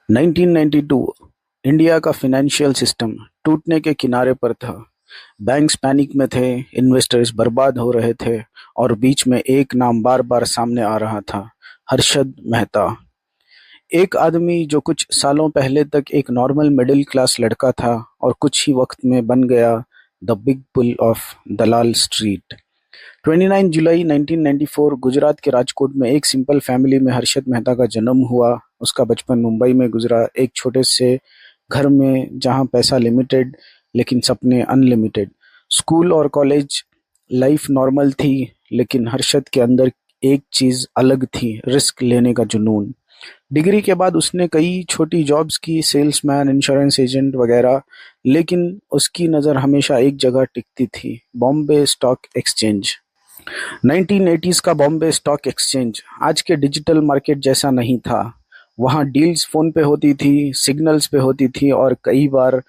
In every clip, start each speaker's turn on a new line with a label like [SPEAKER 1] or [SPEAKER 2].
[SPEAKER 1] 1992 India का financial system टूटने के किनारे पर था। बैंक्स पैनिक में थे, इन्वेस्टर्स बर्बाद हो रहे थे और बीच में एक नाम बार-बार सामने आ रहा था, हर्षद मेहता। एक आदमी जो कुछ सालों पहले तक एक नॉर्मल मिडिल क्लास लड़का था और कुछ ही वक्त में बन गया the big bull of Dalal street. 29 जुलाई 1994 गुजरात के राजकोट में एक सिंपल फैमिली में हर्षद मेहता का जन्म हुआ। उसका बचपन मुंबई में गुजरा, एक छोटे से घर में जहां पैसा लिमिटेड लेकिन सपने अनलिमिटेड। स्कूल और कॉलेज लाइफ नॉर्मल थी, लेकिन हर्षद के अंदर एक चीज अलग थी, रिस्क लेने का जुनून। डिग्री के बाद उसने कई छोटी जॉब्स की, सेल्समैन, इंश्योरेंस एजेंट वगैरह, लेकिन उसकी नज़र हमेशा एक जगह टिकती थी, बॉम्बे स्टॉक एक्सचेंज। 1980s का बॉम्बे स्टॉक एक्सचेंज आज के डिजिटल मार्केट जैसा नहीं था। वहाँ डील्स फोन पे होती थी, सिग्नल्स पे होती थी और कई बार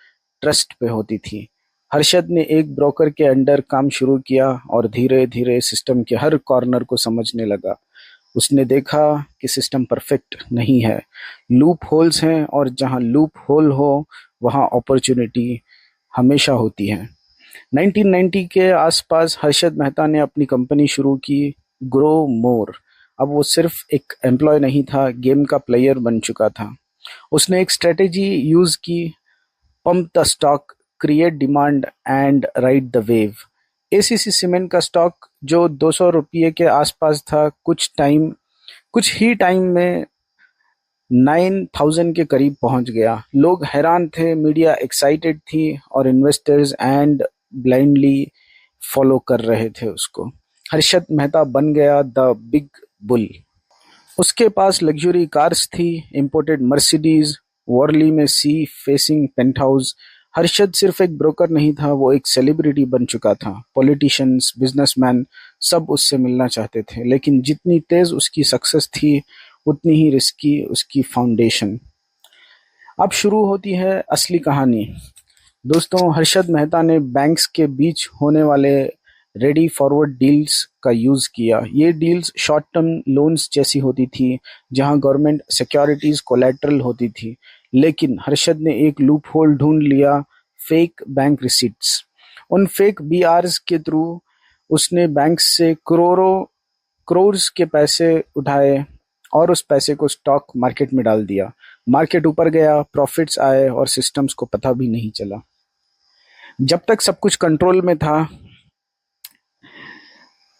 [SPEAKER 1] ट्रस्ट पे होती थी। हर्षद ने एक ब्रोकर के अंडर काम शुरू किया और धीरे धीरे सिस्टम के हर कॉर्नर को समझने लगा। उसने देखा कि सिस्टम परफेक्ट नहीं है, लूप होल्स हैं और जहाँ लूप होल हो वहाँ अपॉर्चुनिटी हमेशा होती है। 1990 के आसपास हर्षद मेहता ने अपनी कंपनी शुरू की, ग्रो मोर। अब वो सिर्फ एक एम्प्लॉय नहीं था, गेम का प्लेयर बन चुका था। उसने एक स्ट्रेटेजी यूज की, pump the stock, create demand and ride the wave. ACC cement का स्टॉक जो 200 रुपये के आसपास था, कुछ ही टाइम में 9,000 के करीब पहुंच गया। लोग हैरान थे, मीडिया एक्साइटेड थी और इन्वेस्टर्स एंड ब्लाइंडली फॉलो कर रहे थे उसको। हर्षद मेहता बन गया द बिग बुल। उसके पास लग्जरी कार्स थी, इंपोर्टेड मर्सिडीज, वॉरली में sea facing penthouse. Harshad सिर्फ एक ब्रोकर नहीं था, वो एक सेलिब्रिटी बन चुका था। पॉलिटिशियंस, बिजनेसमैन सब उससे मिलना चाहते थे, लेकिन जितनी तेज उसकी सक्सेस थी उतनी ही रिस्की उसकी फाउंडेशन। अब शुरू होती है असली कहानी। दोस्तों, हर्षद मेहता ने बैंक्स के बीच होने वाले रेडी फॉरवर्ड डील्स का यूज किया। ये डील्स शॉर्ट टर्म लोन्स जैसी होती थी, जहां गवर्नमेंट सिक्योरिटीज कोलैटरल होती थी, लेकिन हर्षद ने एक लूप होल ढूंढ लिया, फेक बैंक रिसीट्स। उन फेक बीआरस के थ्रू उसने बैंक से करोड़्स के पैसे उठाए और उस पैसे को स्टॉक मार्केट में डाल दिया। मार्केट ऊपर गया, प्रॉफिट्स आए और सिस्टम्स को पता भी नहीं चला। जब तक सब कुछ कंट्रोल में था,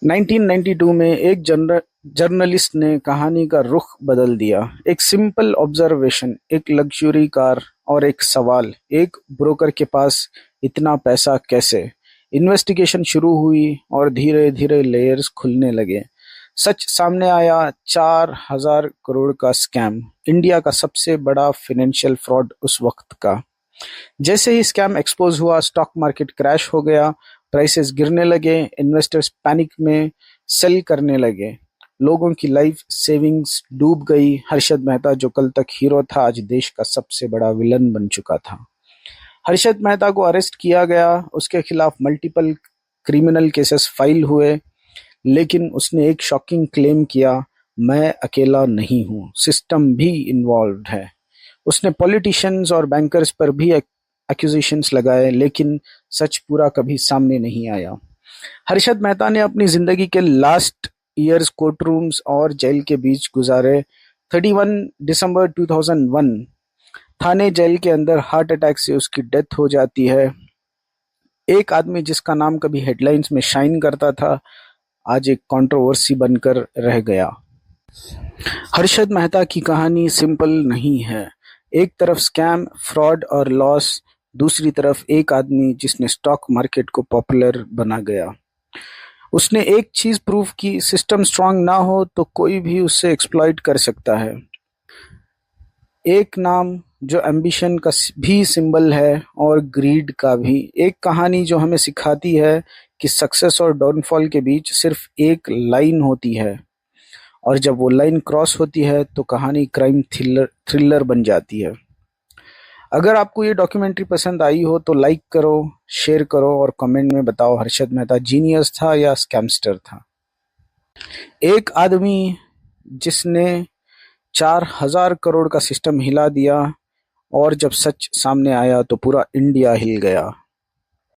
[SPEAKER 1] 1992 में एक जर्नलिस्ट ने कहानी का रुख बदल दिया। एक सिंपल ऑब्जर्वेशन, एक लग्जरी कार और एक सवाल, एक ब्रोकर के पास इतना पैसा कैसे? इन्वेस्टिगेशन शुरू हुई और धीरे धीरे लेयर्स खुलने लगे। सच सामने आया, 4,000 करोड़ का स्कैम, इंडिया का सबसे बड़ा फाइनेंशियल फ्रॉड उस वक्त का। जैसे ही स्कैम एक्सपोज हुआ, स्टॉक मार्केट क्रैश हो गया, प्राइसेस गिरने लगे, इन्वेस्टर्स पैनिक में सेल करने लगे, लोगों की लाइफ सेविंग्स डूब गई। हर्षद मेहता जो कल तक हीरो था, आज देश का सबसे बड़ा विलन बन चुका था। हर्षद मेहता को अरेस्ट किया गया, उसके खिलाफ मल्टीपल क्रिमिनल केसेस फाइल हुए, लेकिन उसने एक शॉकिंग क्लेम किया, मैं अकेला नहीं हूँ, सिस्टम भी इन्वॉल्व्ड है। उसने पॉलिटिशियंस और बैंकर्स पर भी एक्यूजेशंस लगाए, लेकिन सच पूरा कभी सामने नहीं आया। हर्षद मेहता ने अपनी जिंदगी के लास्ट ईयर्स कोर्ट रूम्स और जेल के बीच गुजारे। 31 दिसंबर 2001 थाने जेल के अंदर हार्ट अटैक से उसकी डेथ हो जाती है। एक आदमी जिसका नाम कभी हेडलाइंस में शाइन करता था, आज एक कंट्रोवर्सी बनकर रह गया। हर्षद मेहता की कहानी सिंपल नहीं है। एक तरफ स्कैम, फ्रॉड और लॉस, दूसरी तरफ एक आदमी जिसने स्टॉक मार्केट को पॉपुलर बना गया। उसने एक चीज प्रूव की, सिस्टम स्ट्रांग ना हो तो कोई भी उससे एक्सप्लॉइट कर सकता है। एक नाम जो एम्बिशन का भी सिंबल है और ग्रीड का भी। एक कहानी जो हमें सिखाती है कि सक्सेस और डाउनफॉल के बीच सिर्फ एक लाइन होती है, और जब वो लाइन क्रॉस होती है तो कहानी क्राइम थ्रिलर बन जाती है। अगर आपको ये डॉक्यूमेंट्री पसंद आई हो तो लाइक करो, शेयर करो और कमेंट में बताओ हर्षद मेहता जीनियस था या स्कैमस्टर था। एक आदमी जिसने 4,000 करोड़ का सिस्टम हिला दिया और जब सच सामने आया तो पूरा इंडिया हिल गया।